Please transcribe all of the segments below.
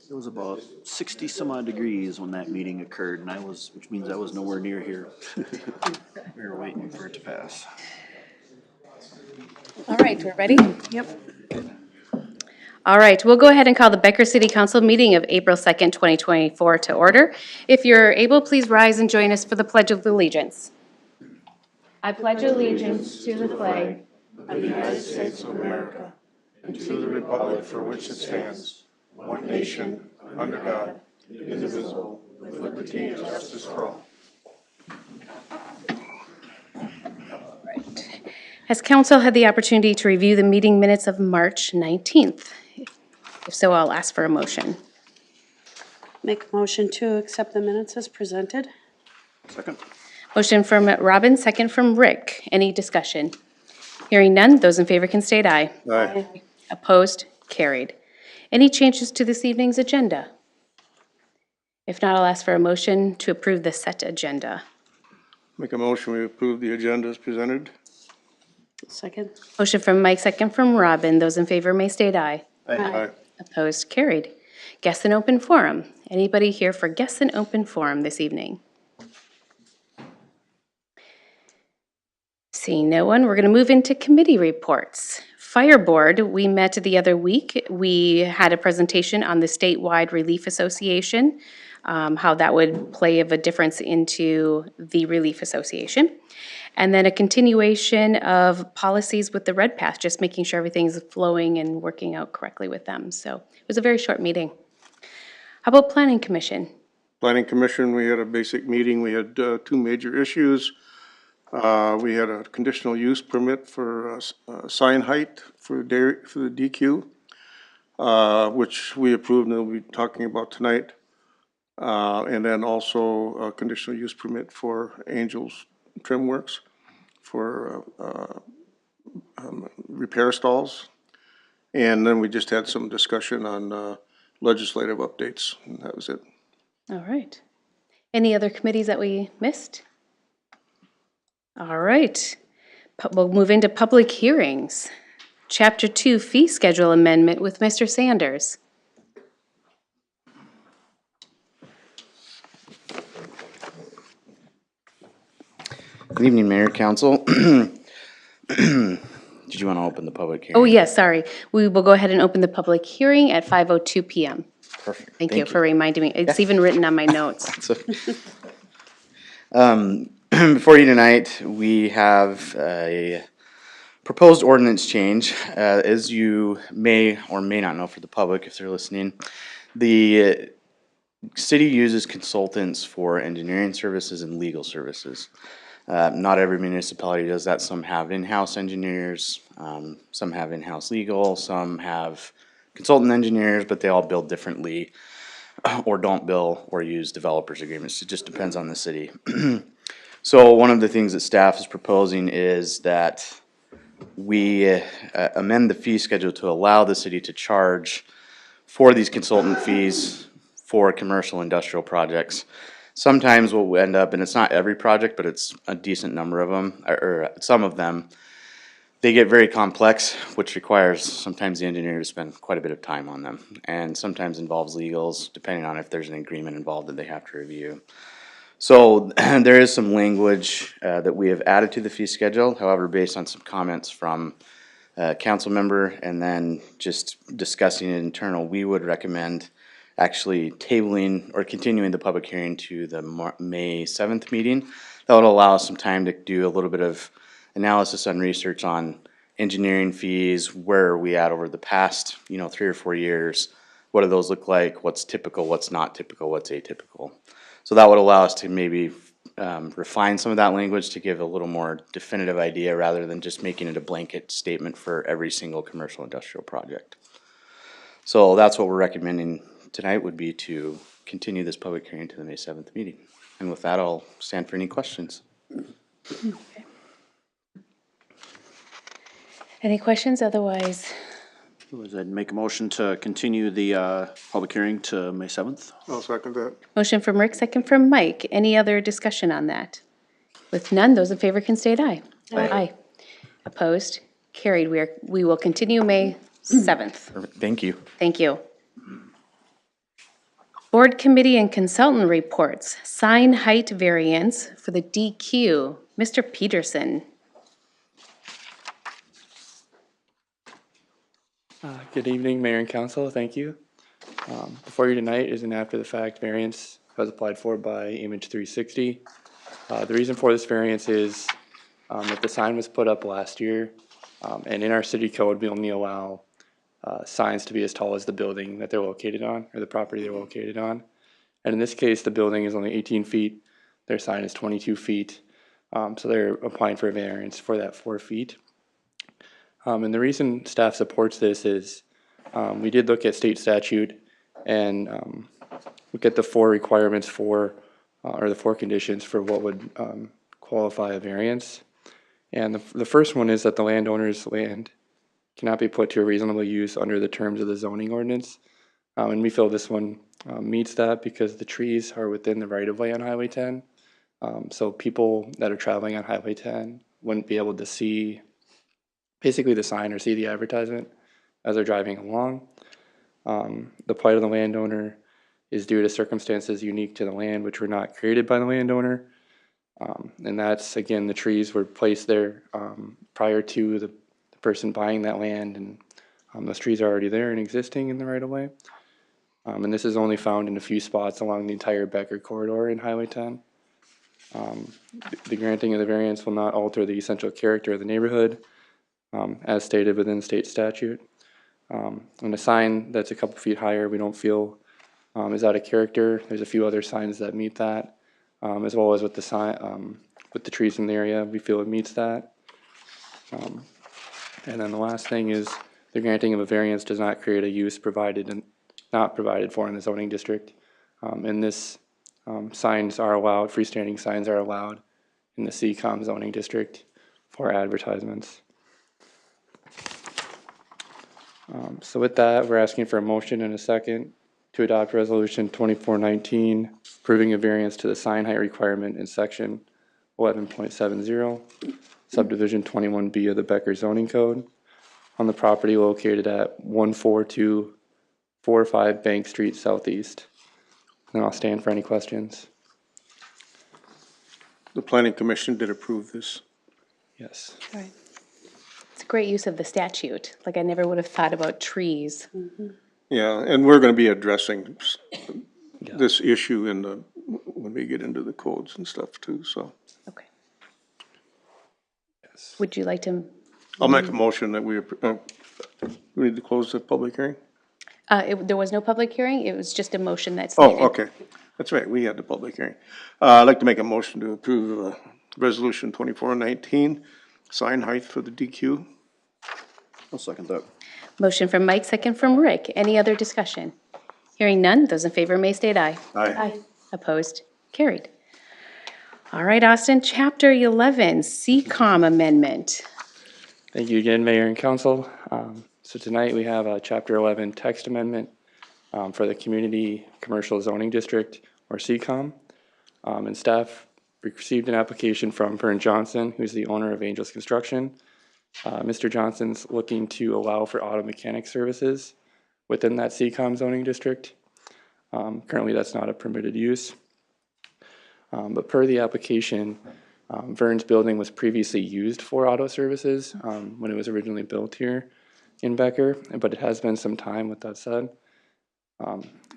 It was about 60 some odd degrees when that meeting occurred, and which means I was nowhere near here. We were waiting for it to pass. All right, we're ready? Yep. All right, we'll go ahead and call the Becker City Council meeting of April 2nd, 2024 to order. If you're able, please rise and join us for the Pledge of Allegiance. I pledge allegiance to the flag of the United States of America and to the republic for which it stands, one nation, under God, indivisible, with liberty and justice for all. Has council had the opportunity to review the meeting minutes of March 19th? If so, I'll ask for a motion. Make a motion to accept the minutes as presented. Second. Motion from Robin, second from Rick. Any discussion? Hearing none, those in favor can state aye. Aye. Opposed? Carried. Any changes to this evening's agenda? If not, I'll ask for a motion to approve the set agenda. Make a motion, we approve the agenda as presented. Second. Motion from Mike, second from Robin. Those in favor may state aye. Aye. Opposed? Carried. Guests in open forum. Anybody here for guests in open forum this evening? Seeing no one, we're going to move into committee reports. Fire Board, we met the other week. We had a presentation on the statewide relief association, how that would play of a difference into the relief association. And then a continuation of policies with the Red Path, just making sure everything's flowing and working out correctly with them. So it was a very short meeting. How about Planning Commission? Planning Commission, we had a basic meeting. We had two major issues. We had a conditional use permit for sign height for the DQ, which we approved and we'll be talking about tonight. And then also a conditional use permit for Angels Trim Works for repair stalls. And then we just had some discussion on legislative updates, and that was it. All right. Any other committees that we missed? All right. We'll move into public hearings. Chapter 2 fee schedule amendment with Mr. Sanders. Good evening, Mayor, Council. Did you want to open the public hearing? Oh, yes, sorry. We will go ahead and open the public hearing at 5:02 p.m. Perfect. Thank you for reminding me. It's even written on my notes. So, before you tonight, we have a proposed ordinance change. As you may or may not know for the public, if they're listening, the city uses consultants for engineering services and legal services. Not every municipality does that. Some have in-house engineers, some have in-house legal, some have consultant engineers, but they all bill differently or don't bill or use developers agreements. It just depends on the city. So one of the things that staff is proposing is that we amend the fee schedule to allow the city to charge for these consultant fees for commercial industrial projects. Sometimes what we end up, and it's not every project, but it's a decent number of them, or some of them, they get very complex, which requires sometimes the engineer to spend quite a bit of time on them, and sometimes involves legals, depending on if there's an agreement involved that they have to review. So there is some language that we have added to the fee schedule, however, based on some comments from a council member and then just discussing it internal, we would recommend actually tabling or continuing the public hearing to the May 7th meeting. That would allow us some time to do a little bit of analysis and research on engineering fees, where are we at over the past, 3 or 4 years, what do those look like, what's typical, what's not typical, what's atypical. So that would allow us to maybe refine some of that language to give a little more definitive idea rather than just making it a blanket statement for every single commercial industrial project. So that's what we're recommending tonight, would be to continue this public hearing to the May 7th meeting. And with that, I'll stand for any questions. Okay. Any questions? Otherwise, I'd make a motion to continue the public hearing to May 7th. I'll second that. motion from Rick, second from Mike. Any other discussion on that? With none, those in favor can state aye. Aye. Opposed? Carried. We will continue May 7th. Perfect. Thank you. Thank you. Board committee and consultant reports. Sign height variance for the DQ. Mr. Peterson. Good evening, Mayor and Council. Thank you. Before you tonight is an after-the-fact variance that was applied for by Image 360. The reason for this variance is that the sign was put up last year, and in our city code, we only allow signs to be as tall as the building that they're located on, or the property they're located on. And in this case, the building is only 18 feet. Their sign is 22 feet. So they're applying for a variance for that 4 feet. And the reason staff supports this is we did look at state statute and look at the 4 requirements for, or the 4 conditions for what would qualify a variance. And the first one is that the landowner's land cannot be put to a reasonable use under the terms of the zoning ordinance. And we feel this one meets that because the trees are within the right-of-way on Highway 10. So people that are traveling on Highway 10 wouldn't be able to see basically the sign or see the advertisement as they're driving along. The plight of the landowner is due to circumstances unique to the land which were not created by the landowner. And that's, again, the trees were placed there prior to the person buying that land, and those trees are already there and existing in the right-of-way. And this is only found in a few spots along the entire Becker corridor in Highway 10. The granting of the variance will not alter the essential character of the neighborhood, as stated within state statute. And a sign that's a couple feet higher, we don't feel is out of character. There's a few other signs that meet that, as well as with the sign, with the trees in the area, we feel it meets that. And then the last thing is the granting of a variance does not create a use provided and not provided for in the zoning district. And this signs are allowed, freestanding signs are allowed in the CCOM zoning district for advertisements. So with that, we're asking for a motion and a second to adopt resolution 2419, approving a variance to the sign height requirement in section 11.70, subdivision 21B of the Becker zoning code on the property located at 14245 Bank Street Southeast. And I'll stand for any questions. The planning commission did approve this. Yes. Right. It's a great use of the statute. Like, I never would have thought about trees. Yeah, and we're gonna be addressing this issue in the, when we get into the codes and stuff too, so. Okay. Would you like to? I'll make a motion that we need to close the public hearing? There was no public hearing. It was just a motion that's needed. Oh, okay. That's right, we had the public hearing. I'd like to make a motion to approve resolution 2419, sign height for the DQ. I'll second that. Motion from Mike, second from Rick. Any other discussion? Hearing none, those in favor may state aye. Aye. Opposed? Carried. All right, Austin, Chapter 11, CCOM amendment. Thank you again, Mayor and Council. So tonight we have a Chapter 11 text amendment for the Community Commercial Zoning District, or CCOM. And staff received an application from Vern Johnson, who's the owner of Angels Construction. Mr. Johnson's looking to allow for auto mechanic services within that CCOM zoning district. Currently, that's not a permitted use. But per the application, Vern's building was previously used for auto services when it was originally built here in Becker, but it has been some time with that said.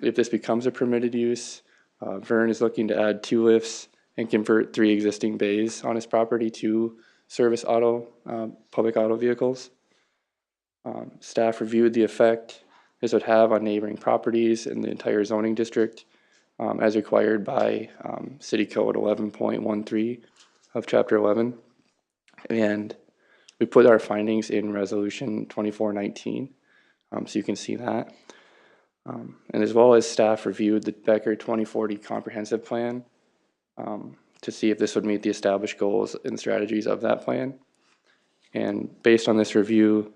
If this becomes a permitted use, Vern is looking to add 2 lifts and convert 3 existing bays on his property to service public auto vehicles. Staff reviewed the effect this would have on neighboring properties in the entire zoning district as required by City Code 11.13 of Chapter 11. And we put our findings in Resolution 2419, so you can see that. And as well as staff reviewed the Becker 2040 Comprehensive Plan to see if this would meet the established goals and strategies of that plan. And based on this review,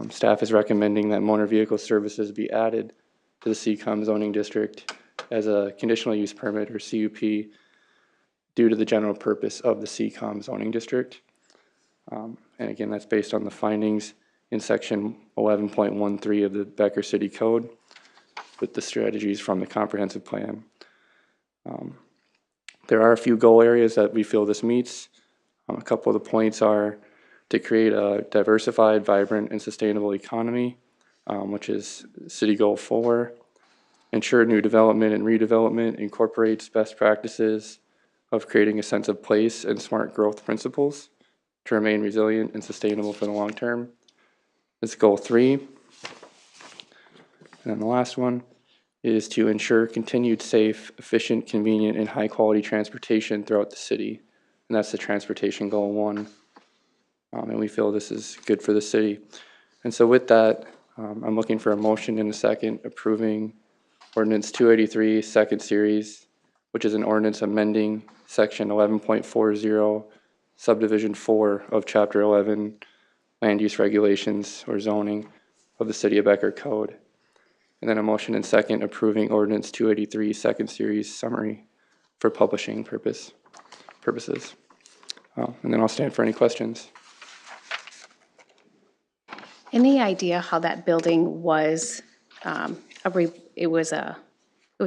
staff is recommending that motor vehicle services be added to the CCOM zoning district as a conditional use permit or CUP due to the general purpose of the CCOM zoning district. And again, that's based on the findings in section 11.13 of the Becker City Code. with the strategies from the comprehensive plan. There are a few goal areas that we feel this meets. A couple of the points are to create a diversified, vibrant, and sustainable economy, which is City Goal 4. Ensure new development and redevelopment incorporates best practices of creating a sense of place and smart growth principles to remain resilient and sustainable for the long term. That's Goal 3. And then the last one is to ensure continued safe, efficient, convenient, and high-quality transportation throughout the city. And that's the transportation Goal 1. And we feel this is good for the city. And so with that, I'm looking for a motion in a second approving Ordinance 283, second series, which is an ordinance amending Section 11.40, Subdivision 4 of Chapter 11, Land Use Regulations or Zoning of the City of Becker Code. And then a motion in second approving Ordinance 283, second series summary for publishing purposes. And then I'll stand for any questions. Any idea how that building was, it was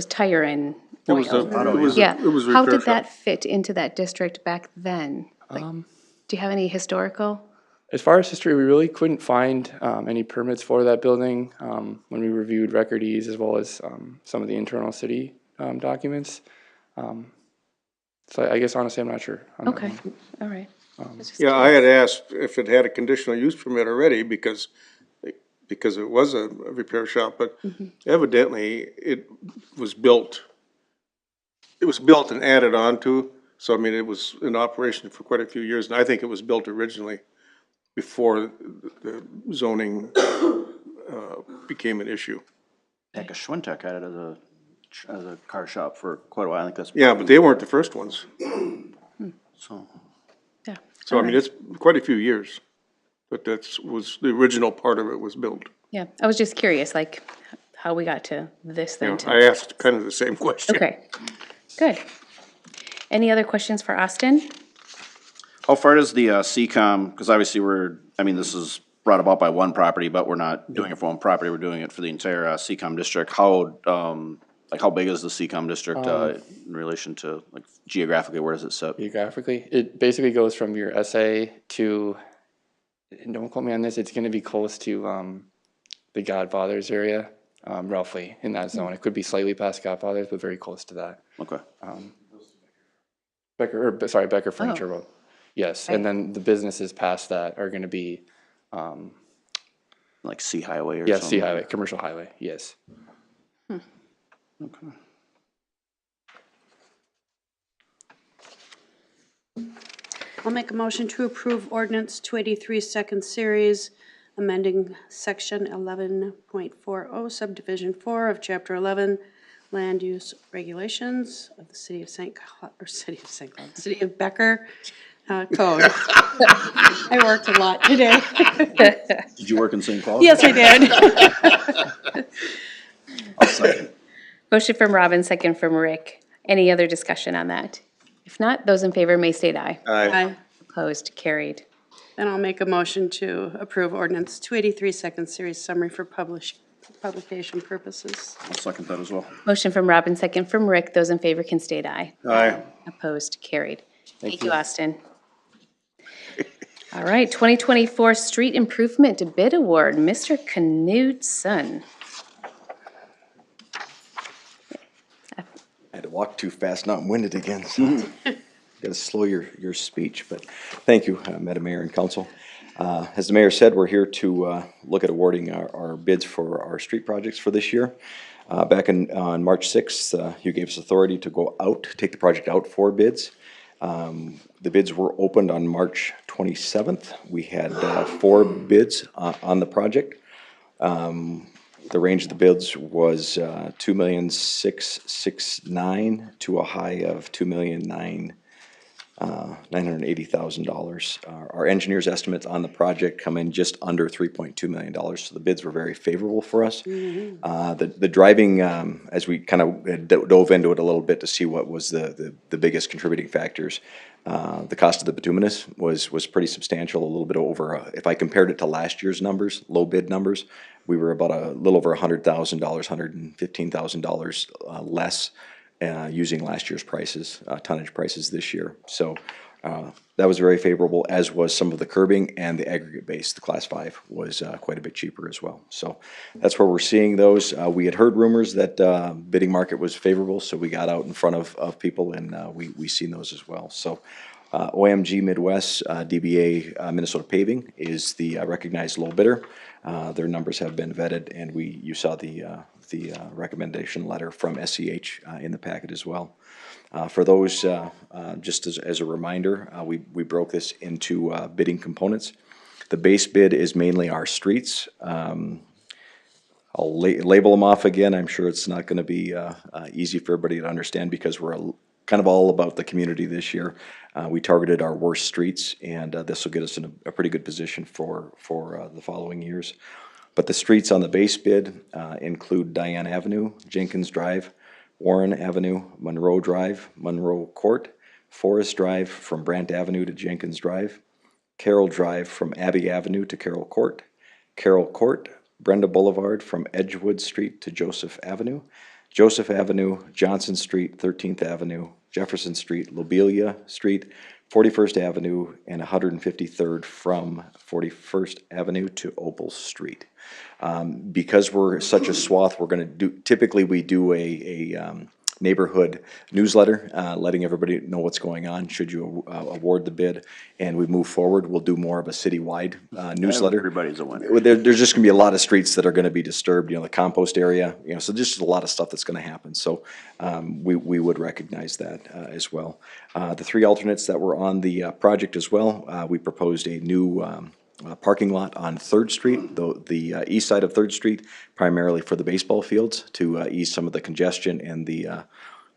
tire and It was oil? Yeah, it was a how repair did that shop. fit into that district back then? Like, do you have any historical? As far as history, we really couldn't find any permits for that building when we reviewed recordees as well as some of the internal city documents. So I guess honestly, I'm not sure. On that Okay, one. all right. Yeah, I had asked if it had a conditional use permit already because it was a repair shop, but evidently it was built. It was built and added on to, so I mean, it was in operation for quite a few years, and I think it was built originally before the zoning became an issue. Heck, a Schwintek had it as a car shop for quite a while. I think that's. Yeah, but they weren't the first ones. So, Yeah. So I mean, it's quite a few years, but was the original part of it was built. Yeah, I was just curious, like, how we got to this Yeah, then. to- I asked kind of the same question. Okay, good. Any other questions for Austin? how far does the CCOM, because obviously this is brought about by one property, but we're not doing it for one property, we're doing it for the entire CCOM district. How big is the CCOM district in relation to, like, geographically, where does it sit? Geographically, it basically goes from your SA to, and don't quote me on this, it's going to be close to the Godfathers area, roughly in that zone. It could be slightly past Godfathers, but very close to that. Okay. Becker Furniture Road. Yes, and Right. then the businesses past that are going to be, Like C Highway or yeah, something? C Highway, Commercial Highway, yes. Okay. I'll make a motion to approve ordinance 283, second series, amending section 11.40, subdivision 4 of chapter 11, land use regulations of the city of Becker code. I worked a lot today. Did you work in St. Paul? Yes, I did. I'll second. Motion from Robin, second from Rick. Any other discussion on that? If not, those in favor may state aye. Aye. Opposed, carried. Then I'll make a motion to approve ordinance 283, second series summary for publication purposes. I'll second that as well. Motion from Robin, second from Rick. Those in favor can state aye. Aye. Opposed, carried. Thank you, Austin. All right, 2024 Street Improvement Bid Award, Mr. Knudsen. I had to walk too fast, now I'm winded again, so gotta slow your speech, but thank you, Madam Mayor and Council. As the mayor said, we're here to look at awarding our bids for our street projects for this year. Back on March 6th, you gave us authority to go out, take the project out for bids. The bids were opened on March 27th. We had 4 bids on the project. The range of the bids was $2,669,000 to a high of $2,900,000. $980,000. Our engineer's estimates on the project come in just under $3.2 million, so the bids were very favorable for us. The driving, as we kind of dove into it a little bit to see what was the biggest contributing factors, the cost of the bituminous was pretty substantial, a little bit over, if I compared it to last year's numbers, low bid numbers, we were about a little over $100,000, $115,000 less using last year's prices, tonnage prices this year. So that was very favorable, as was some of the curbing and the aggregate base. The Class 5 was quite a bit cheaper as well. So that's where we're seeing those. We had heard rumors that bidding market was favorable, so we got out in front of people, and we seen those as well. So OMG Midwest, DBA Minnesota Paving is the recognized low bidder. Their numbers have been vetted, and you saw the recommendation letter from SEH in the packet as well. For those, just as a reminder, we broke this into bidding components. The base bid is mainly our streets. I'll label them off again. I'm sure it's not going to be easy for everybody to understand, because we're kind of all about the community this year. We targeted our worst streets, and this will get us in a pretty good position for the following years. But the streets on the base bid include Diane Avenue, Jenkins Drive, Warren Avenue, Monroe Drive, Monroe Court, Forest Drive from Brant Avenue to Jenkins Drive, Carroll Drive from Abbey Avenue to Carroll Court, Carroll Court, Brenda Boulevard from Edgewood Street to Joseph Avenue, Joseph Avenue, Johnson Street, 13th Avenue, Jefferson Street, Lobelia Street, 41st Avenue, and 153rd from 41st Avenue to Opal Street. Because we're such a swath, we're going to do, typically we do a neighborhood newsletter, letting everybody know what's going on should you award the bid, and we move forward. We'll do more of a citywide newsletter. Everybody's a winner. There's just gonna be a lot of streets that are gonna be disturbed, the compost area, so just a lot of stuff that's gonna happen. So we would recognize that as well. The three alternates that were on the project as well, we proposed a new parking lot on 3rd Street, the east side of 3rd Street, primarily for the baseball fields, to ease some of the congestion and the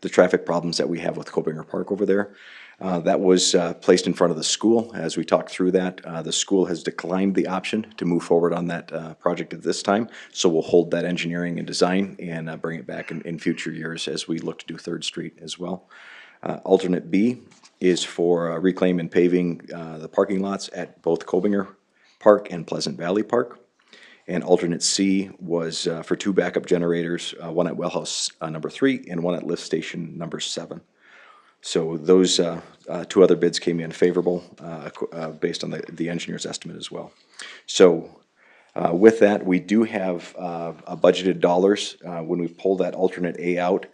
traffic problems that we have with Cobinger Park over there. That was placed in front of the school. As we talked through that, the school has declined the option to move forward on that project at this time, so we'll hold that engineering and design and bring it back in future years as we look to do 3rd Street as well. Alternate B is for reclaim and paving the parking lots at both Cobinger Park and Pleasant Valley Park. And alternate C was for 2 backup generators, one at Wellhouse number 3 and one at lift station number 7. So those 2 other bids came in favorable based on the engineer's estimate as well. So with that, we do have budgeted dollars. When we pull that alternate A out,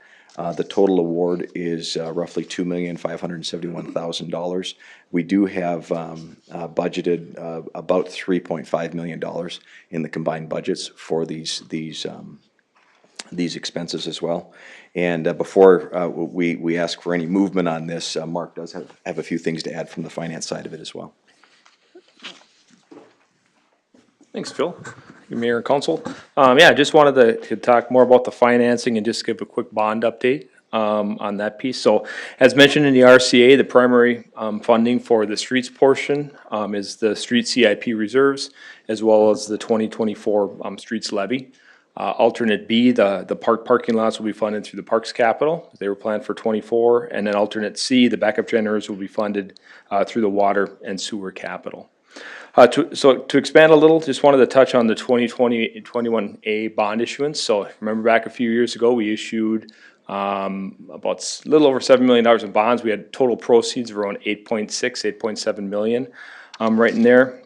the total award is roughly $2,571,000. We do have budgeted about $3.5 million in the combined budgets for these expenses as well. And before we ask for any movement on this, Mark does have a few things to add from the finance side of it as well. Thanks, Phil. Mayor and Council. Yeah, I just wanted to talk more about the financing and just give a quick bond update on that piece. So as mentioned in the RCA, the primary funding for the streets portion is the street CIP reserves, as well as the 2024 streets levy. Alternate B, the parking lots will be funded through the Parks Capital. They were planned for 24. And then alternate C, the backup generators will be funded through the water and sewer capital. To expand a little, just wanted to touch on the 2020-21A bond issuance. So remember back a few years ago, we issued about a little over $7 million in bonds. We had total proceeds of around 8.7 million right in there.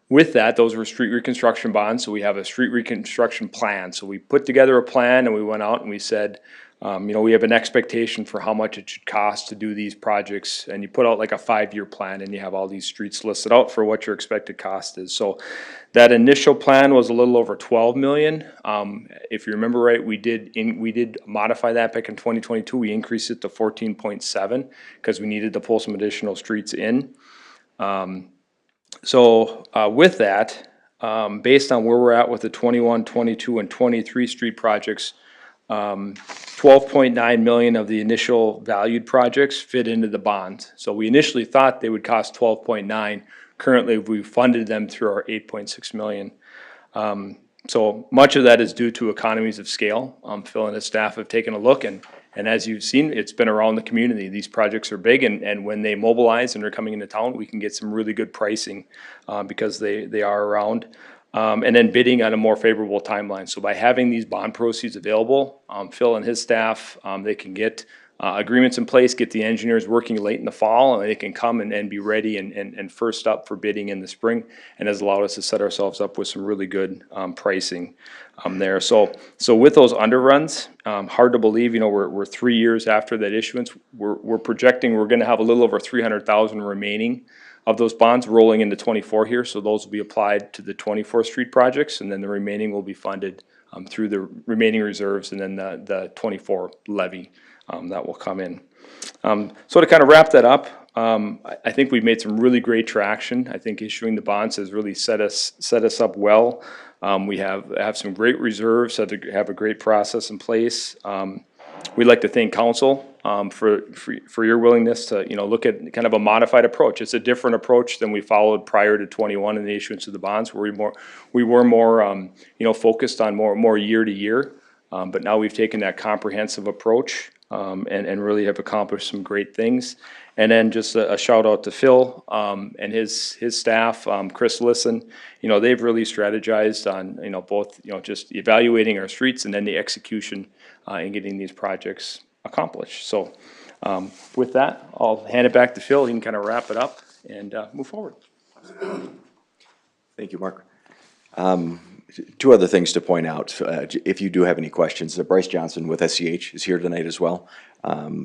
With that, those were street reconstruction bonds, so we have a street reconstruction plan. So we put together a plan and we went out and we said, we have an expectation for how much it should cost to do these projects, and you put out like a 5-year plan and you have all these streets listed out for what your expected cost is. So that initial plan was a little over 12 million. If you remember right, we did modify that back in 2022. We increased it to 14.7 because we needed to pull some additional streets in. With that, based on where we're at with the 21, 22, and 23 street projects, 12.9 million of the initial valued projects fit into the bonds. So we initially thought they would cost 12.9. Currently, we funded them through our 8.6 million. So much of that is due to economies of scale. Phil and his staff have taken a look, and as you've seen, it's been around the community. These projects are big, and when they mobilize and are coming into town, we can get some really good pricing because they are around. And then bidding on a more favorable timeline. So by having these bond proceeds available, Phil and his staff, they can get agreements in place, get the engineers working late in the fall, and they can come and be ready and first up for bidding in the spring, and has allowed us to set ourselves up with some really good pricing there. So with those underruns, hard to believe, we're 3 years after that issuance. We're projecting we're gonna have a little over 300,000 remaining of those bonds rolling into 24 here, so those will be applied to the 24th Street projects, and then the remaining will be funded through the remaining reserves and then the 24 levy that will come in. So to kind of wrap that up, I think we've made some really great traction. I think issuing the bonds has really set us up well. We have some great reserves, have a great process in place. We'd like to thank council for your willingness to look at kind of a modified approach. It's a different approach than we followed prior to 21 in the issuance of the bonds, where we were more focused on more year to year. But now we've taken that comprehensive approach and really have accomplished some great things. And then just a shout out to Phil and his staff, Chris Lisson. They've really strategized on both just evaluating our streets and then the execution and getting these projects accomplished. So with that, I'll hand it back to Phil. He can kind of wrap it up and move forward. Thank you, Mark. Two other things to point out. If you do have any questions, Bryce Johnson with SCH is here tonight as well.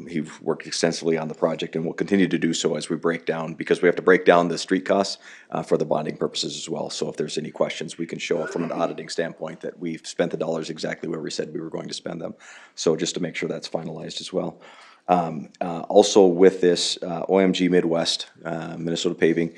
He's worked extensively on the project and will continue to do so as we break down, because we have to break down the street costs for the bonding purposes as well. So if there's any questions, we can show from an auditing standpoint that we've spent the dollars exactly where we said we were going to spend them. So just to make sure that's finalized as well. Also with this, OMG Midwest, Minnesota Paving,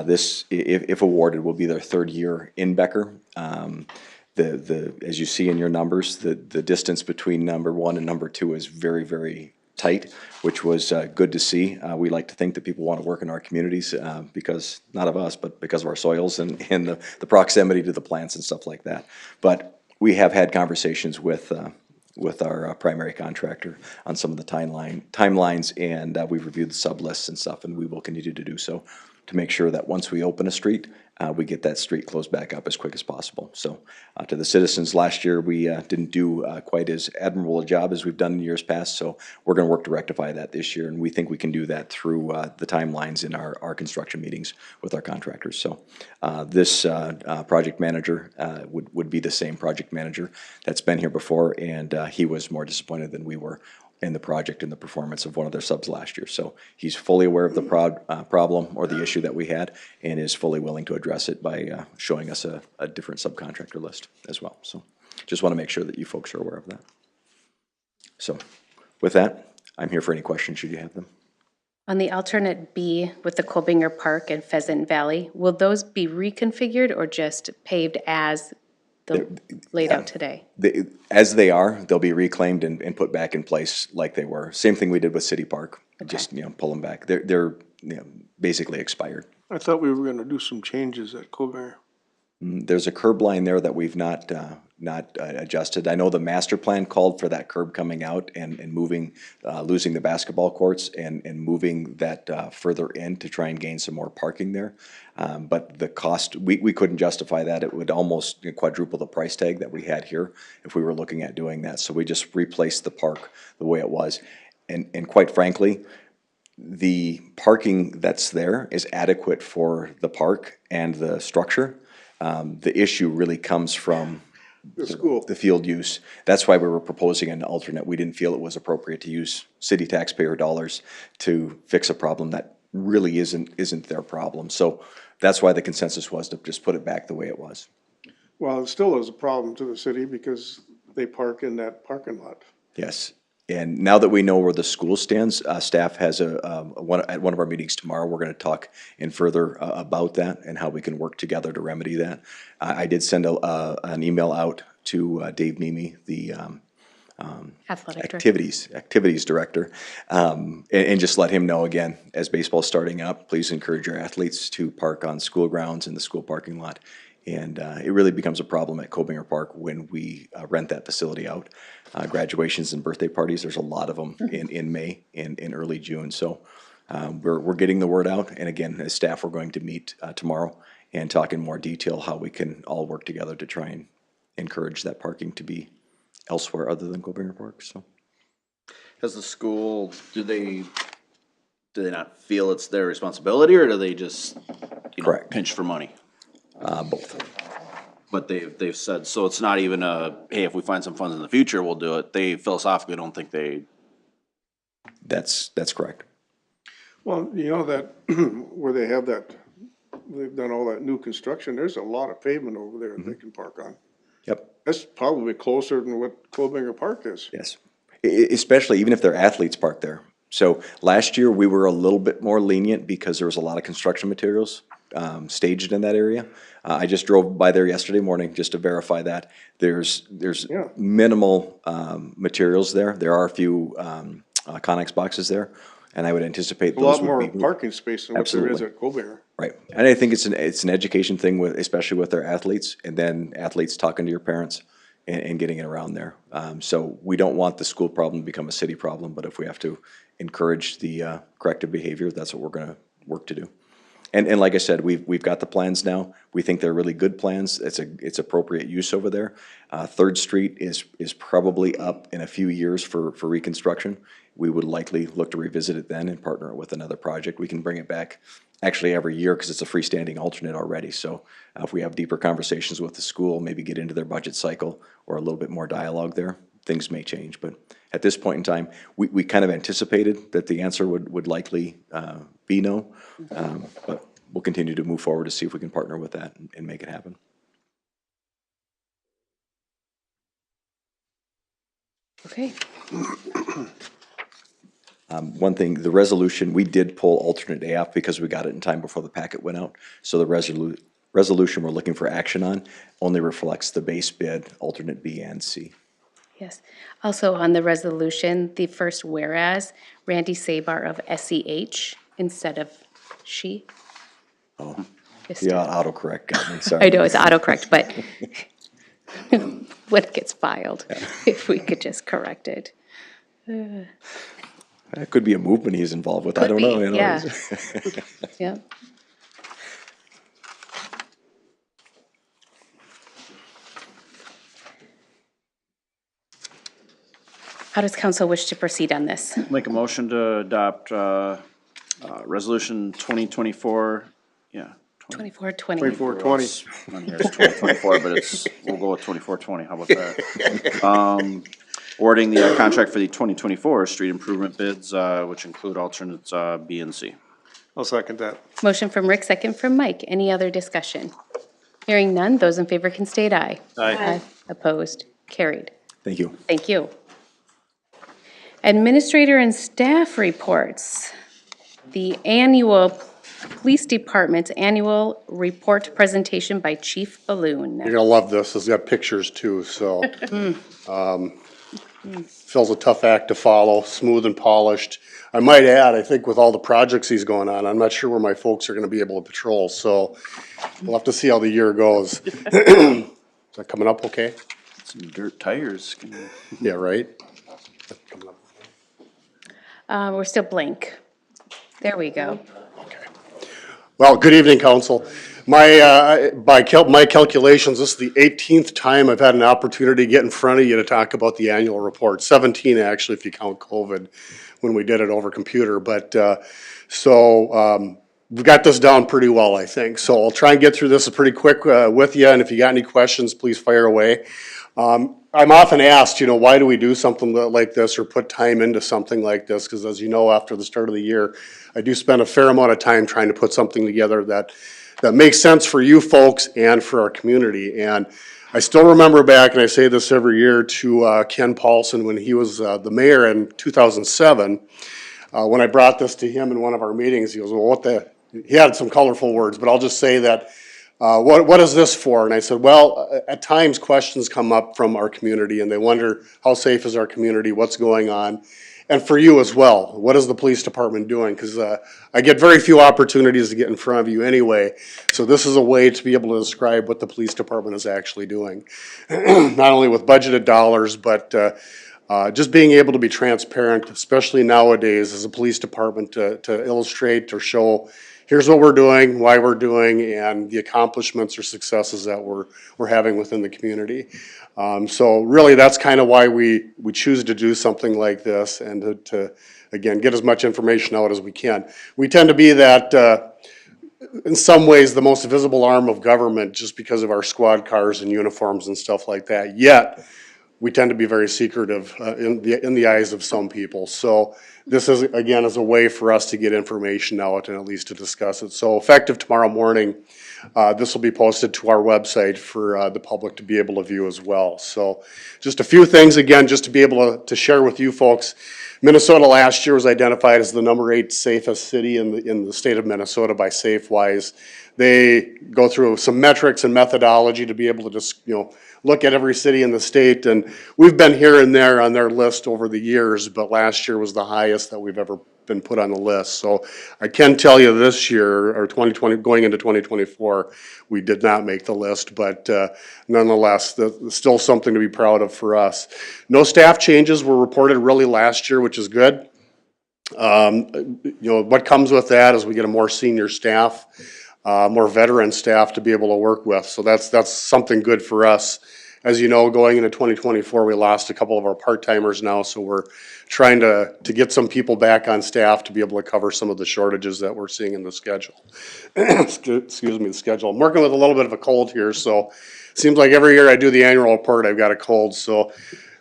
this, if awarded, will be their third year in Becker. As you see in your numbers, the distance between number one and number two is very, very tight, which was good to see. We like to think that people want to work in our communities because, not of us, but because of our soils and the proximity to the plants and stuff like that. But we have had conversations with our primary contractor on some of the timelines, and we've reviewed the sub lists and stuff, and we will continue to do so to make sure that once we open a street, we get that street closed back up as quick as possible. So to the citizens, last year we didn't do quite as admirable a job as we've done in years past, so we're going to work to rectify that this year, and we think we can do that through the timelines in our construction meetings with our contractors. So this project manager would be the same project manager that's been here before, and he was more disappointed than we were in the project and the performance of one of their subs last year. So he's fully aware of the problem or the issue that we had, and is fully willing to address it by showing us a different subcontractor list as well. So just want to make sure that you folks are aware of that. So with that, I'm here for any questions should you have them. On the alternate B with the Colbinger Park and Pheasant Valley, will those be reconfigured or just paved as laid out today? As they are, they'll be reclaimed and put back in place like they were. Same thing we did with City Park. Okay. Just pull them back. They're basically expired. I thought we were gonna do some changes at Colbert. There's a curb line there that we've not adjusted. I know the master plan called for that curb coming out and moving, losing the basketball courts and moving that further in to try and gain some more parking there. But the cost, we couldn't justify that. It would almost quadruple the price tag that we had here if we were looking at doing that. So we just replaced the park the way it was. And quite frankly, the parking that's there is adequate for the park and the structure. The issue really comes from the field use. That's why we were proposing an alternate. We didn't feel it was appropriate to use city taxpayer dollars to fix a problem that really isn't their problem. So that's why the consensus was to just put it back the way it was. Well, it still is a problem to the city because they park in that parking lot. Yes. And now that we know where the school stands, staff has at one of our meetings tomorrow, we're going to talk in further about that and how we can work together to remedy that. I did send an email out to Dave Mimi, the Athletic director. activities director, and just let him know again, as baseball's starting up, please encourage your athletes to park on school grounds in the school parking lot. And it really becomes a problem at Cobinger Park when we rent that facility out. Graduations and birthday parties, there's a lot of them in May and in early June. So we're getting the word out. And again, as staff, we're going to meet tomorrow and talk in more detail how we can all work together to try and encourage that parking to be elsewhere other than Cobinger Park. So Has the school, do they not feel it's their responsibility, or do they just, Correct. pinch for money? both. But they've said, so it's not even a, hey, if we find some funds in the future, we'll do it. They philosophically don't think they, That's correct. Well, you know that, where they have that, they've done all that new construction, there's a lot of pavement over there that they can park on. Yep. That's probably closer than what Cobinger Park is. Yes. Especially even if their athletes park there. So last year, we were a little bit more lenient because there was a lot of construction materials staged in that area. I just drove by there yesterday morning just to verify that. There's Yeah. minimal materials there. There are a few Connex boxes there, and I would anticipate A those lot would more be. parking space than what there is Absolutely. at Cobinger. Right, and I think it's an education thing with, especially with their athletes, and then athletes talking to your parents and getting it around there. So we don't want the school problem to become a city problem, but if we have to encourage the corrective behavior, that's what we're gonna work to do. And like I said, we've got the plans now. We think they're really good plans. It's appropriate use over there. Third Street is probably up in a few years for reconstruction. We would likely look to revisit it then and partner it with another project. We can bring it back actually every year because it's a freestanding alternate already. So if we have deeper conversations with the school, maybe get into their budget cycle or a little bit more dialogue there, things may change. But at this point in time, we kind of anticipated that the answer would likely be no. But we'll continue to move forward to see if we can partner with that and make it happen. Okay. One thing, the resolution, we did pull alternate A off because we got it in time before the packet went out. So the resolution we're looking for action on only reflects the base bid, alternate B and C. Yes. Also on the resolution, the first whereas, Randy Sabar of SEH instead of she. Oh, Just- the autocorrect got me, sorry. I know it's autocorrect, but when it gets filed, if we could just correct it. That could be a movement he's involved with, I don't know. Could you be, know. yeah. Yeah. How does council wish to proceed on this? make a motion to adopt, resolution 2024, yeah. 2420. 2420. On here it's 2024, but we'll go with 2420, how about that? Awarding the contract for the 2024 street improvement bids, which include alternates B and C. I'll second that. Motion from Rick, second from Mike. Any other discussion? Hearing none, those in favor can state aye. Aye. Opposed? Carried. Thank you. Thank you. Administrator and staff reports. The annual Police Department's annual report presentation by Chief Balloon. You're gonna love this. It's got pictures too, so. Phil's a tough act to follow, smooth and polished. I might add, I think with all the projects he's going on, I'm not sure where my folks are gonna be able to patrol, so we'll have to see how the year goes. Is that coming up okay? Some dirt tires. Yeah, right? We're still blank. There we go. Well, good evening, council. My calculations, this is the 18th time I've had an opportunity to get in front of you to talk about the annual report. 17 actually, if you count COVID, when we did it over computer. But, we've got this down pretty well, I think. So I'll try and get through this pretty quick with you, and if you got any questions, please fire away. I'm often asked, why do we do something like this or put time into something like this? Because as you know, after the start of the year, I do spend a fair amount of time trying to put something together that makes sense for you folks and for our community. And I still remember back, and I say this every year, to Ken Paulson when he was the mayor in 2007. When I brought this to him in one of our meetings, he goes, well, he had some colorful words, but I'll just say that what is this for? And I said, well, at times questions come up from our community and they wonder how safe is our community, what's going on? And for you as well, what is the police department doing? Because I get very few opportunities to get in front of you anyway. So this is a way to be able to describe what the police department is actually doing. Not only with budgeted dollars, but just being able to be transparent, especially nowadays as a police department, to illustrate or show, here's what we're doing, why we're doing, and the accomplishments or successes that we're having within the community. So really, that's kind of why we choose to do something like this, and to again, get as much information out as we can. We tend to be that, in some ways, the most visible arm of government just because of our squad cars and uniforms and stuff like that. Yet, we tend to be very secretive in the eyes of some people. So this is, again, is a way for us to get information out and at least to discuss it. So effective tomorrow morning, this will be posted to our website for the public to be able to view as well. So just a few things, again, just to be able to share with you folks. Minnesota last year was identified as the #8 safest city in the state of Minnesota by SafeWise. They go through some metrics and methodology to be able to just, look at every city in the state, and we've been here and there on their list over the years, but last year was the highest that we've ever been put on the list. So I can tell you this year, or 2020, going into 2024, we did not make the list, but nonetheless, still something to be proud of for us. No staff changes were reported really last year, which is good. What comes with that is we get a more senior staff, more veteran staff to be able to work with. So that's something good for us. As you know, going into 2024, we lost a couple of our part-timers now, so we're trying to get some people back on staff to be able to cover some of the shortages that we're seeing in the schedule. Excuse me, the schedule. I'm working with a little bit of a cold here, so it seems like every year I do the annual report, I've got a cold. So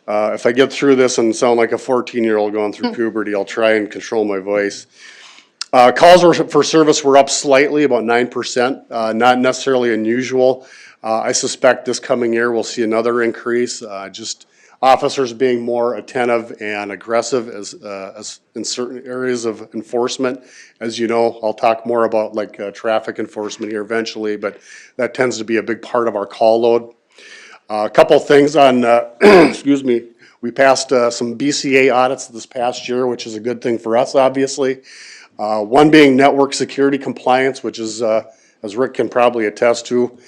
if I get through this and sound like a 14-year-old going through puberty, I'll try and control my voice. Calls for service were up slightly, about 9%, not necessarily unusual. I suspect this coming year we'll see another increase, just officers being more attentive and aggressive as in certain areas of enforcement. As you know, I'll talk more about traffic enforcement here eventually, but that tends to be a big part of our call load. A couple things on, excuse me, we passed some BCA audits this past year, which is a good thing for us, obviously. One being network security compliance, which is, as Rick can probably attest to,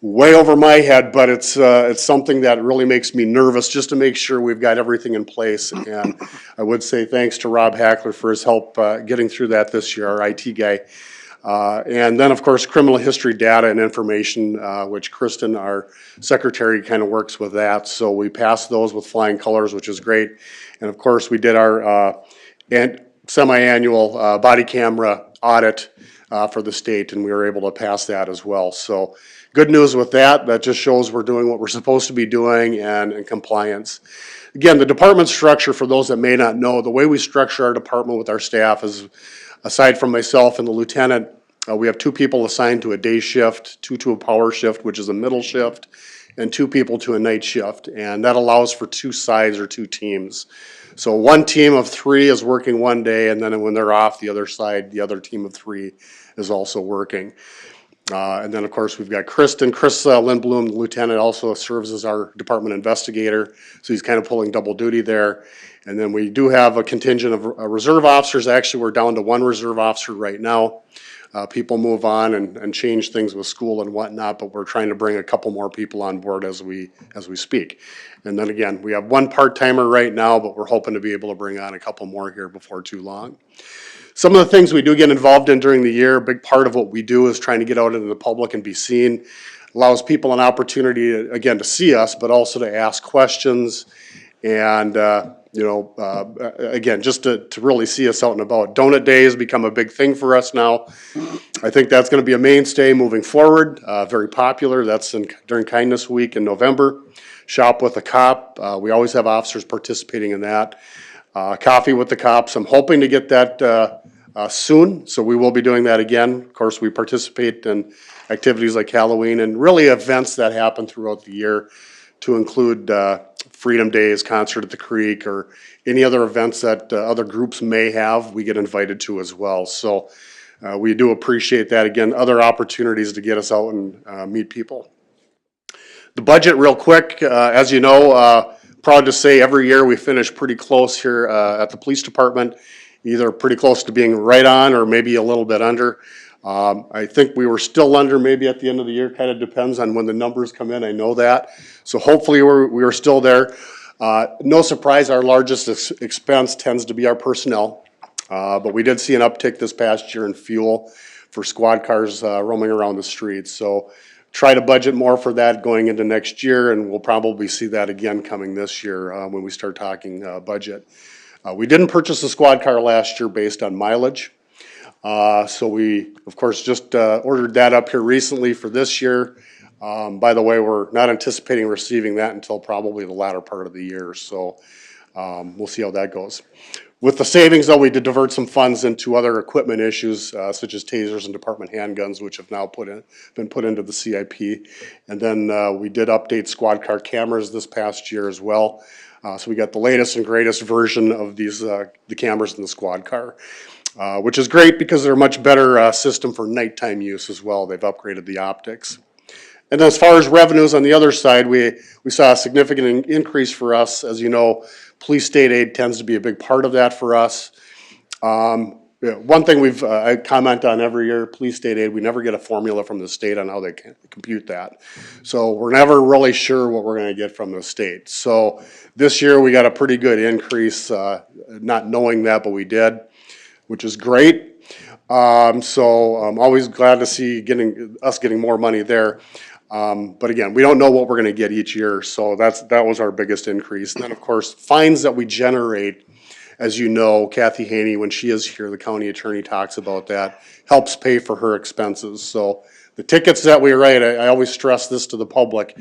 way over my head, but it's something that really makes me nervous just to make sure we've got everything in place. And I would say thanks to Rob Hackler for his help getting through that this year, our IT guy. And then, of course, criminal history data and information, which Kristen, our secretary, kind of works with that. So we passed those with flying colors, which is great. And of course, we did our semi-annual body camera audit for the state, and we were able to pass that as well. So good news with that. That just shows we're doing what we're supposed to be doing and in compliance. Again, the department structure, for those that may not know, the way we structure our department with our staff is, aside from myself and the lieutenant, we have 2 people assigned to a day shift, 2 to a power shift, which is a middle shift, and 2 people to a night shift. And that allows for 2 sides or 2 teams. So one team of 3 is working one day, and then when they're off the other side, the other team of 3 is also working. And then, of course, we've got Chris Lindblom, the lieutenant, also serves as our department investigator, so he's kind of pulling double duty there. And then we do have a contingent of reserve officers. Actually, we're down to 1 reserve officer right now. People move on and change things with school and whatnot, but we're trying to bring a couple more people on board as we speak. And then again, we have 1 part-timer right now, but we're hoping to be able to bring on a couple more here before too long. Some of the things we do get involved in during the year, a big part of what we do is trying to get out into the public and be seen. Allows people an opportunity, again, to see us, but also to ask questions and, again, just to really see us out and about. Donut Day has become a big thing for us now. I think that's going to be a mainstay moving forward, very popular. That's during Kindness Week in November. Shop with a Cop. We always have officers participating in that. Coffee with the Cops. I'm hoping to get that soon, so we will be doing that again. Of course, we participate in activities like Halloween and really events that happen throughout the year, to include Freedom Days, Concert at the Creek, or any other events that other groups may have, we get invited to as well. So We do appreciate that. Again, other opportunities to get us out and meet people. The budget, real quick, as you know, proud to say every year we finish pretty close here at the police department, either pretty close to being right on or maybe a little bit under. I think we were still under maybe at the end of the year, kind of depends on when the numbers come in, I know that. So hopefully we were still there. No surprise, our largest expense tends to be our personnel. But we did see an uptick this past year in fuel for squad cars roaming around the streets. So try to budget more for that going into next year, and we'll probably see that again coming this year when we start talking budget. We didn't purchase a squad car last year based on mileage. So we, of course, just ordered that up here recently for this year. By the way, we're not anticipating receiving that until probably the latter part of the year. So we'll see how that goes. With the savings, though, we did divert some funds into other equipment issues, such as tasers and department handguns, which have now been put into the CIP. And then we did update squad car cameras this past year as well. So we got the latest and greatest version of these the cameras in the squad car, which is great because they're a much better system for nighttime use as well. They've upgraded the optics. And as far as revenues on the other side, we saw a significant increase for us. As you know, police state aid tends to be a big part of that for us. One thing I comment on every year, police state aid, we never get a formula from the state on how they can compute that. So we're never really sure what we're gonna get from the state. So this year we got a pretty good increase, not knowing that, but we did, which is great. So I'm always glad to see us getting more money there. But again, we don't know what we're gonna get each year, so that was our biggest increase. And then, of course, fines that we generate, as you know, Kathy Haney, when she is here, the county attorney talks about that, helps pay for her expenses. So the tickets that we write, I always stress this to the public,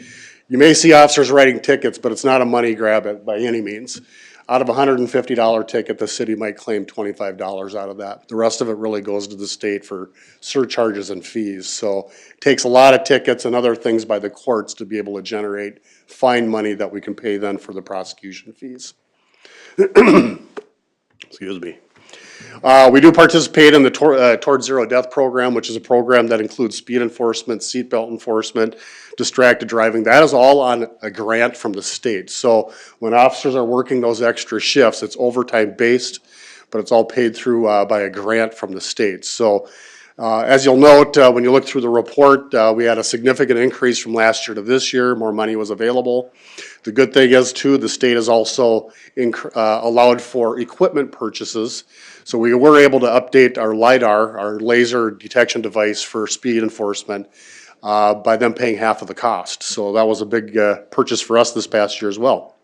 you may see officers writing tickets, but it's not a money grab by any means. Out of a $150 ticket, the city might claim $25 out of that. The rest of it really goes to the state for surcharges and fees. So it takes a lot of tickets and other things by the courts to be able to generate fine money that we can pay then for the prosecution fees. Excuse me. We do participate in the Towards Zero Death program, which is a program that includes speed enforcement, seatbelt enforcement, distracted driving. That is all on a grant from the state. So when officers are working those extra shifts, it's overtime based, but it's all paid through by a grant from the state. So as you'll note, when you look through the report, we had a significant increase from last year to this year. More money was available. The good thing is, too, the state has also allowed for equipment purchases. So we were able to update our LiDAR, our laser detection device for speed enforcement, by them paying half of the cost. So that was a big purchase for us this past year as well.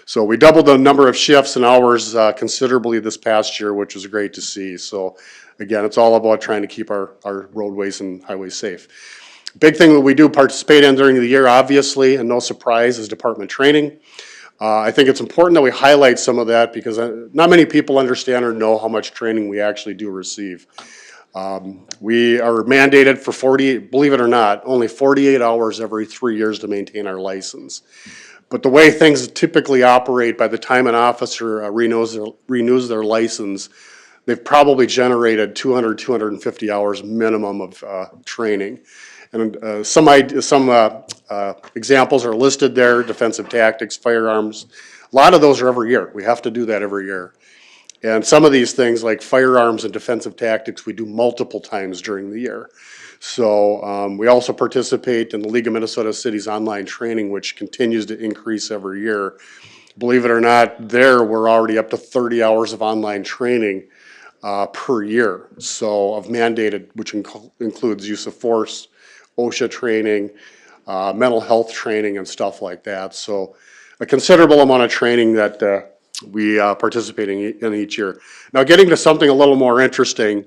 So we doubled the number of shifts and hours considerably this past year, which was great to see. So again, it's all about trying to keep our roadways and highways safe. Big thing that we do participate in during the year, obviously, and no surprise, is department training. I think it's important that we highlight some of that because not many people understand or know how much training we actually do receive. We are mandated for believe it or not, only 48 hours every 3 years to maintain our license. But the way things typically operate, by the time an officer renews their license, they've probably generated 200, 250 hours minimum of training. And some examples are listed there: defensive tactics, firearms. A lot of those are every year. We have to do that every year. And some of these things, like firearms and defensive tactics, we do multiple times during the year. So we also participate in the League of Minnesota Cities online training, which continues to increase every year. Believe it or not, we're already up to 30 hours of online training per year. So of mandated, which includes use of force, OSHA training, mental health training, and stuff like that. So a considerable amount of training that we participate in each year. Now, getting to something a little more interesting,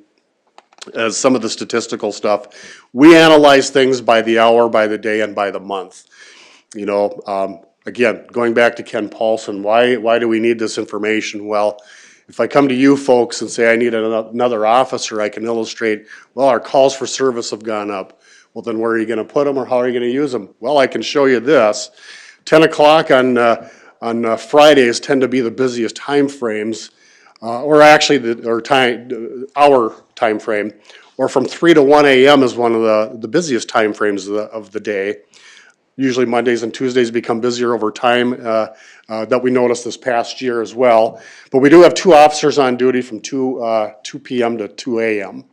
as some of the statistical stuff, we analyze things by the hour, by the day, and by the month. You know, again, going back to Ken Paulson, why do we need this information? Well, if I come to you folks and say I need another officer, I can illustrate, well, our calls for service have gone up. Well, then where are you going to put them, or how are you going to use them? Well, I can show you this. 10 o'clock on Fridays tend to be the busiest time frames, or actually our time frame, or from 3 to 1 a.m. is one of the busiest timeframes of the day. Usually Mondays and Tuesdays become busier over time, that we noticed this past year as well. But we do have 2 officers on duty from 2 p.m. to 2 a.m.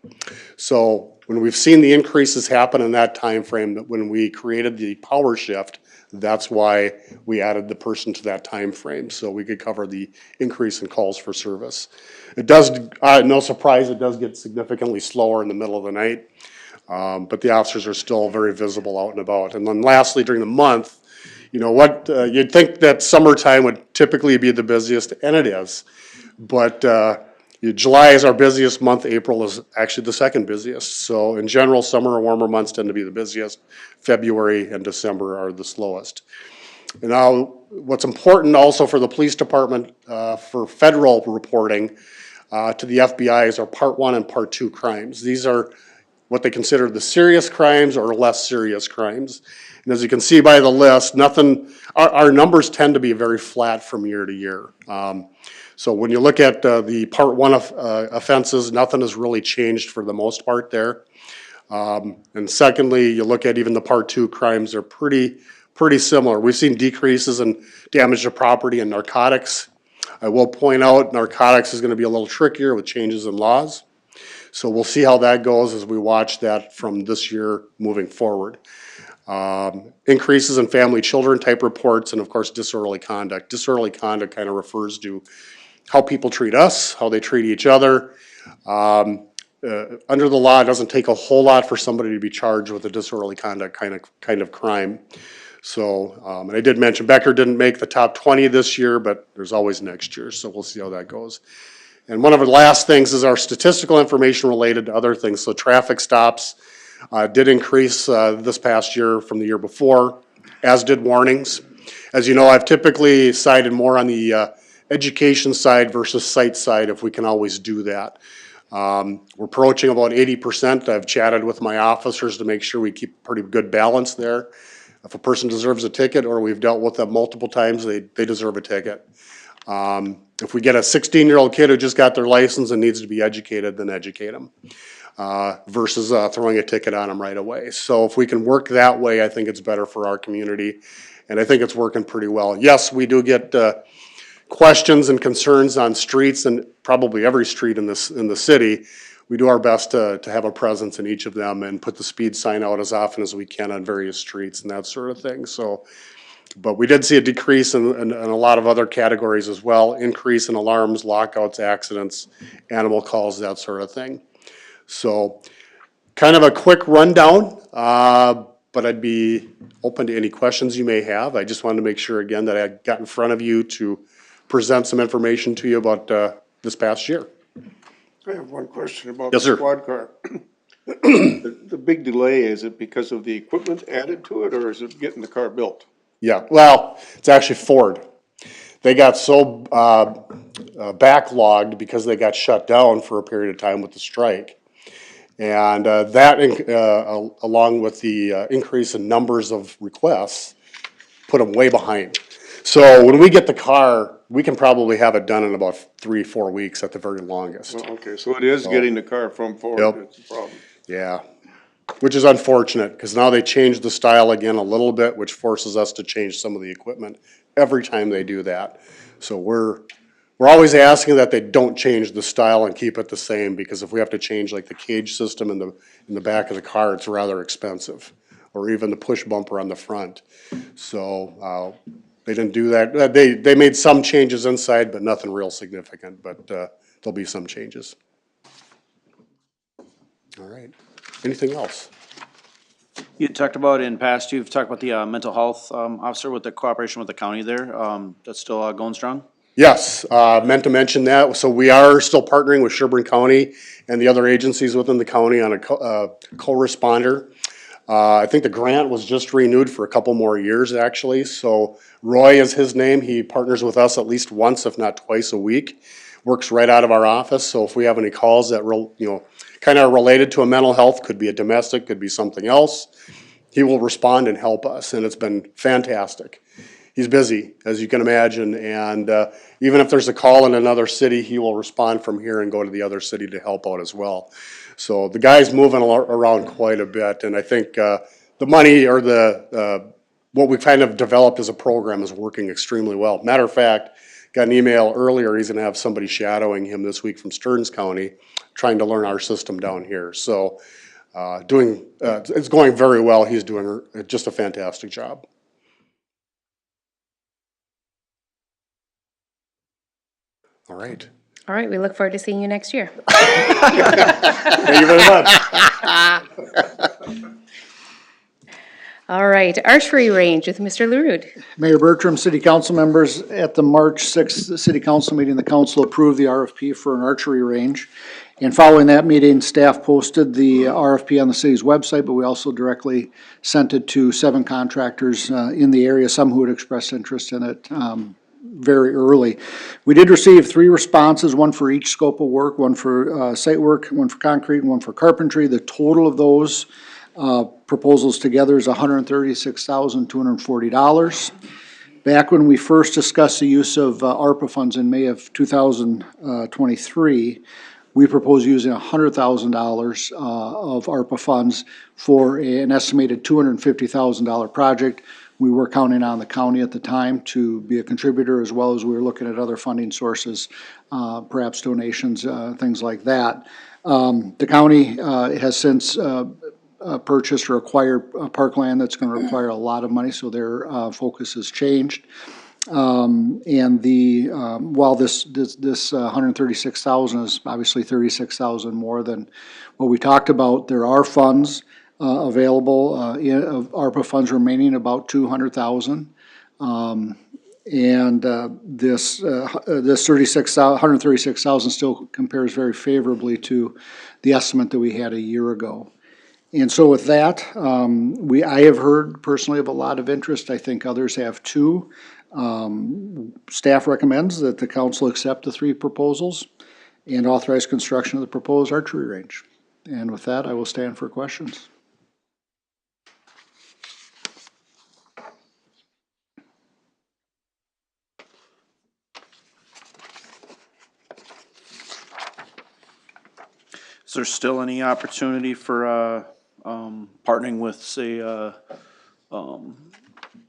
So when we've seen the increases happen in that time frame, that when we created the power shift, that's why we added the person to that time frame, so we could cover the increase in calls for service. It does, no surprise, it does get significantly slower in the middle of the night. But the officers are still very visible out and about. And then lastly, during the month, you know what, you'd think that summertime would typically be the busiest, and it is. But July is our busiest month, April is actually the second busiest. So in general, summer or warmer months tend to be the busiest. February and December are the slowest. And now, what's important also for the police department, for federal reporting to the FBI is our Part 1 and Part 2 crimes. These are what they consider the serious crimes or less serious crimes. And as you can see by the list, our numbers tend to be very flat from year to year. So when you look at the Part 1 offenses, nothing has really changed for the most part there. And secondly, you look at even the Part 2 crimes, they're pretty similar. We've seen decreases in damage to property and narcotics. I will point out narcotics is going to be a little trickier with changes in laws. So we'll see how that goes as we watch that from this year moving forward. Increases in family children type reports, and of course disorderly conduct. Disorderly conduct kind of refers to how people treat us, how they treat each other. Under the law, it doesn't take a whole lot for somebody to be charged with a disorderly conduct kind of crime. So, and I did mention Becker didn't make the top 20 this year, but there's always next year, so we'll see how that goes. And one of the last things is our statistical information related to other things. So traffic stops did increase this past year from the year before, as did warnings. As you know, I've typically sided more on the education side versus site side if we can always do that. We're approaching about 80%. I've chatted with my officers to make sure we keep pretty good balance there. If a person deserves a ticket or we've dealt with them multiple times, they deserve a ticket. If we get a 16-year-old kid who just got their license and needs to be educated, then educate them, versus throwing a ticket on them right away. So if we can work that way, I think it's better for our community, and I think it's working pretty well. Yes, we do get questions and concerns on streets, and probably every street in the city. We do our best to have a presence in each of them and put the speed sign out as often as we can on various streets and that sort of thing. So. But we did see a decrease in a lot of other categories as well, increase in alarms, lockouts, accidents, animal calls, that sort of thing. So kind of a quick rundown, but I'd be open to any questions you may have. I just wanted to make sure again that I got in front of you to present some information to you about this past year. I have one question about Yes, the sir. squad car. The big delay, is it because of the equipment added to it, or is it getting the car built? Yeah, well, it's actually Ford. They got so backlogged because they got shut down for a period of time with the strike. And along with the increase in numbers of requests, put them way behind. So when we get the car, we can probably have it done in about 3-4 weeks at the very longest. Oh, okay, so it is getting the car from Ford Yep. that's the problem. Yeah, which is unfortunate, because now they changed the style again a little bit, which forces us to change some of the equipment every time they do that. So we're always asking that they don't change the style and keep it the same, because if we have to change like the cage system in the back of the car, it's rather expensive, or even the push bumper on the front. So they didn't do that. They made some changes inside, but nothing real significant, but there'll be some changes. All right. Anything else? You talked about in past, you've talked about the mental health officer with the cooperation with the county there. That's still going strong? Yes, meant to mention that. So we are still partnering with Sherburne County and the other agencies within the county on a co-responder. I think the grant was just renewed for a couple more years, actually. So Roy is his name. He partners with us at least once, if not twice a week. Works right out of our office. So if we have any calls that kind of related to a mental health, could be a domestic, could be something else, he will respond and help us, and it's been fantastic. he's busy, as you can imagine, and even if there's a call in another city, he will respond from here and go to the other city to help out as well. So the guy's moving around quite a bit, and I think the money or what we've kind of developed as a program is working extremely well. Matter of fact, got an email earlier, he's gonna have somebody shadowing him this week from Stearns County, trying to learn our system down here. So it's going very well. He's doing just a fantastic job. All right. All right, we look forward to seeing you next year. Thank you very much. All right, archery range with Mr. LaRude. Mayor Bertram, city council members, at the March 6th city council meeting, the council approved the RFP for an archery range. And following that meeting, staff posted the RFP on the city's website, but we also directly sent it to 7 contractors in the area, some who had expressed interest in it very early. We did receive 3 responses, one for each scope of work, one for site work, one for concrete, and one for carpentry. The total of those proposals together is $136,240. Back when we first discussed the use of ARPA funds in May of 2023, we proposed using $100,000 of ARPA funds for an estimated $250,000 project. We were counting on the county at the time to be a contributor, as well as we were looking at other funding sources, perhaps donations, things like that. The county has since purchased or acquired parkland that's going to require a lot of money, so their focus has changed. And while this 136,000 is obviously 36,000 more than what we talked about, there are funds available, of ARPA funds remaining, about 200,000. And this 136,000 still compares very favorably to the estimate that we had a year ago. And so with that, I have heard personally of a lot of interest. I think others have too. Staff recommends that the council accept the 3 proposals and authorize construction of the proposed archery range. And with that, I will stand for questions. Is there still any opportunity for, partnering with, say,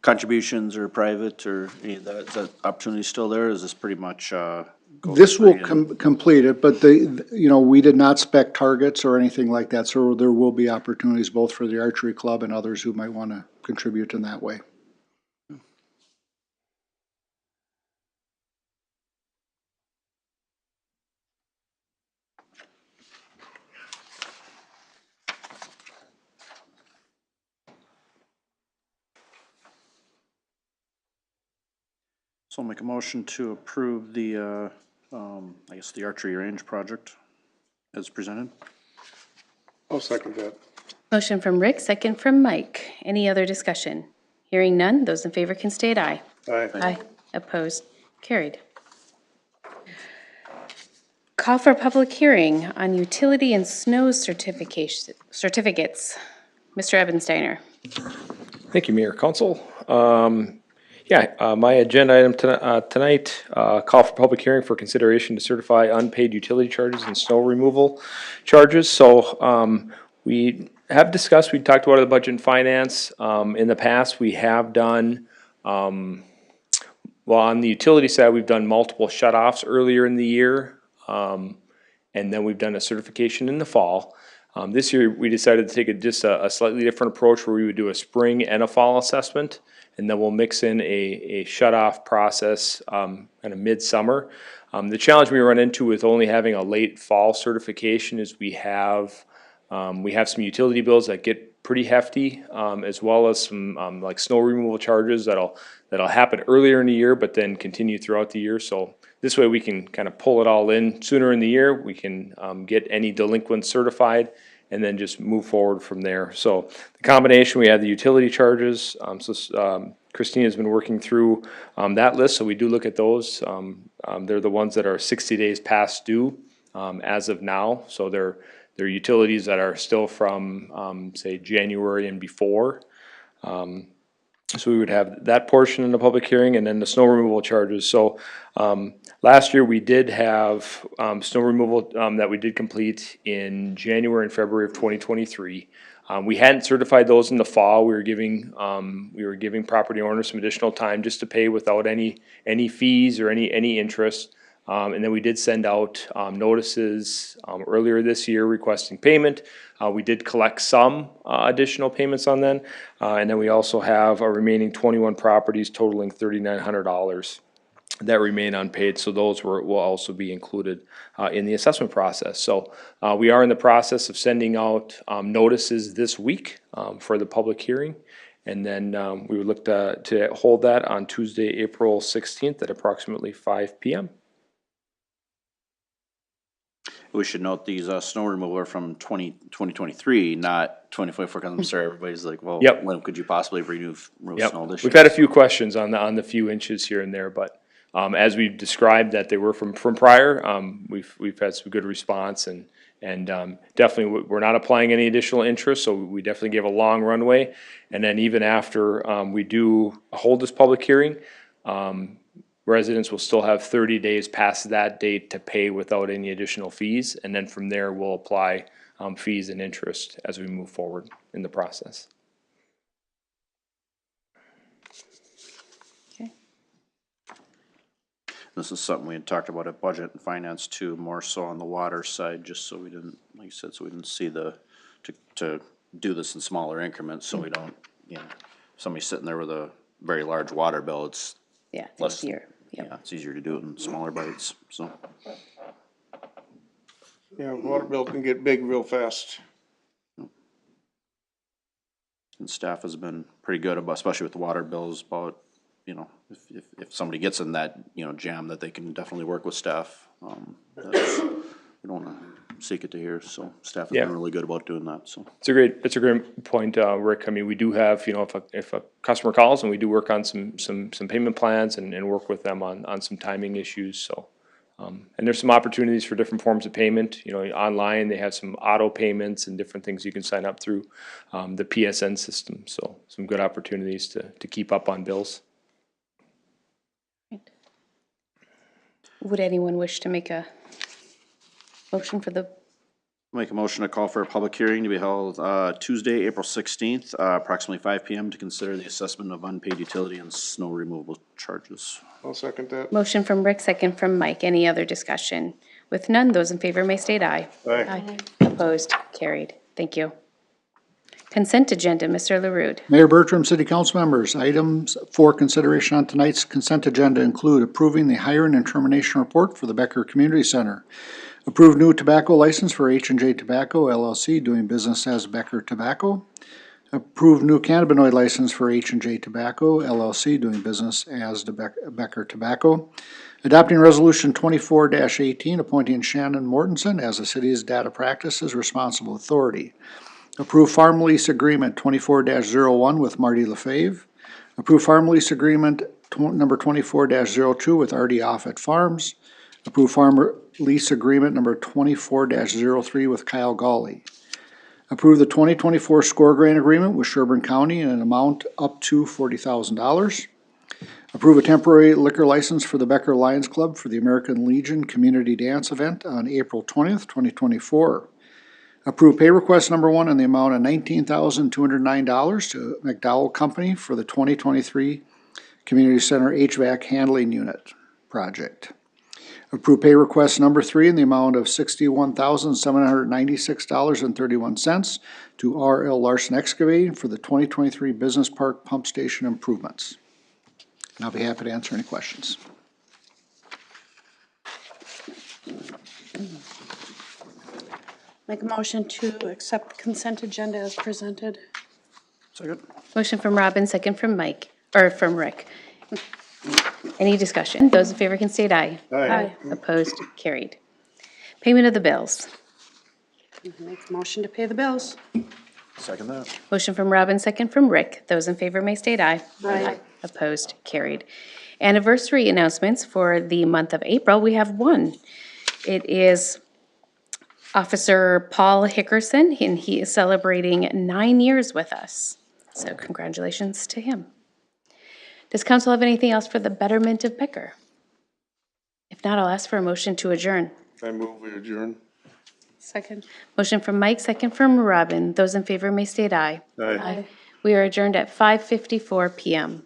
contributions or private or any of that? Is that opportunity still there? Or is this pretty much, This will complete it, but we did not spec targets or anything like that, so there will be opportunities both for the archery club and others who might want to contribute in that way. So I'll make a motion to approve the, I guess, the archery range project as presented. I'll second that. Motion from Rick, second from Mike. Any other discussion? Hearing none, those in favor can state aye. Aye. Aye. Opposed? Carried. Call for public hearing on utility and snow certificates. Mr. Ebensteiner. Thank you, Mayor, Council. My agenda item tonight, call for public hearing for consideration to certify unpaid utility charges and snow removal charges. So we have discussed, we talked about the budget and finance. In the past, we have done, on the utility side, we've done multiple shutoffs earlier in the year. And then we've done a certification in the fall. This year, we decided to take a slightly different approach where we would do a spring and a fall assessment. And then we'll mix in a shut-off process kind of midsummer. The challenge we run into with only having a late fall certification is we have some utility bills that get pretty hefty, as well as some like snow removal charges that'll happen earlier in the year, but then continue throughout the year. So this way we can kind of pull it all in sooner in the year. We can get any delinquents certified and then just move forward from there. So the combination, we have the utility charges. Christina's been working through that list, so we do look at those. They're the ones that are 60 days past due as of now. So they're utilities that are still from, say, January and before. So we would have that portion in the public hearing and then the snow removal charges. So last year, we did have snow removal that we did complete in January and February of 2023. We hadn't certified those in the fall. We were giving property owners some additional time just to pay without any fees or any interest. And then we did send out notices earlier this year requesting payment. We did collect some additional payments on them. And then we also have a remaining 21 properties totaling $3,900 that remain unpaid. So those will also be included in the assessment process. So we are in the process of sending out notices this week for the public hearing. And then we would look to hold that on Tuesday, April 16th at approximately 5 p.m. We should note these snow removal are from 2023, not 2024, because I'm sure everybody's like, well, Yep. when could you possibly remove Yep. snow this year? We've had a few questions on the few inches here and there, but as we've described that they were from prior, we've had some good response and definitely we're not applying any additional interest, so we definitely give a long runway. And then even after we do hold this public hearing, residents will still have 30 days past that date to pay without any additional fees. And then from there, we'll apply fees and interest as we move forward in the process. Okay. This is something we had talked about at budget and finance too, more so on the water side, just so we didn't, like you said, so we didn't see to do this in smaller increments, so we don't, somebody sitting there with a very large water bill, it's Yeah, it's less, easier. Yep. yeah, it's easier to do it in smaller bites, so. Yeah, water bill can get big real fast. And staff has been pretty good about, especially with the water bills, about, if somebody gets in that, jam, that they can definitely work with staff. We don't wanna seek it to hear, so staff has Yeah. been really good about doing that, so. It's a great point, Rick. I mean, we do have, if a customer calls and we do work on some payment plans and work with them on some timing issues, so. And there's some opportunities for different forms of payment, online, they have some auto payments and different things you can sign up through, the PSN system, so some good opportunities to keep up on bills. Would anyone wish to make a motion for the, Make a motion to call for a public hearing to be held, Tuesday, April 16th, approximately 5 PM to consider the assessment of unpaid utility and snow removal charges. I'll second that. motion from Rick, second from Mike. Any other discussion? With none, those in favor may state aye. Aye. Opposed, carried. Thank you. Consent agenda, Mr. LaRue. Mayor Bertram, city council members, items for consideration on tonight's consent agenda include approving the hiring and termination report for the Becker Community Center. Approve new tobacco license for H&J Tobacco LLC doing business as Becker Tobacco. Approve new cannabinoid license for H&J Tobacco LLC doing business as Becker Tobacco. Adopting resolution 24-18 appointing Shannon Mortensen as the city's data practices responsible authority. Approve farm lease agreement 24-01 with Marty LaFave. Approve farm lease agreement number 24-02 with RD Offit Farms. Approve farm lease agreement number 24-03 with Kyle Gawley. Approve the 2024 score grant agreement with Sherburne County in an amount up to $40,000. Approve a temporary liquor license for the Becker Lions Club for the American Legion Community Dance Event on April 20th, 2024. Approve pay request number 1 in the amount of $19,209 to McDowell Company for the 2023 Community Center HVAC Handling Unit project. Approve pay request number 3 in the amount of $61,796.31 to R.L. Larson Excavating for the 2023 Business Park Pump Station improvements. And I'll be happy to answer any questions. Make a motion to accept consent agenda as presented. Second. Motion from Robin, second from Mike, or from Rick. Any discussion? Those in favor can state aye. Aye. Opposed, carried. Payment of the bills. Make a motion to pay the bills. Second that. Motion from Robin, second from Rick. Those in favor may state aye. Aye. Opposed, carried. Anniversary announcements for the month of April, we have one. It is Officer Paul Hickerson, and he is celebrating 9 years with us. So congratulations to him. Does council have anything else for the betterment of Becker? If not, I'll ask for a motion to adjourn. I move we adjourn. Second. Motion from Mike, second from Robin. Those in favor may state aye. Aye. We are adjourned at 5:54 PM.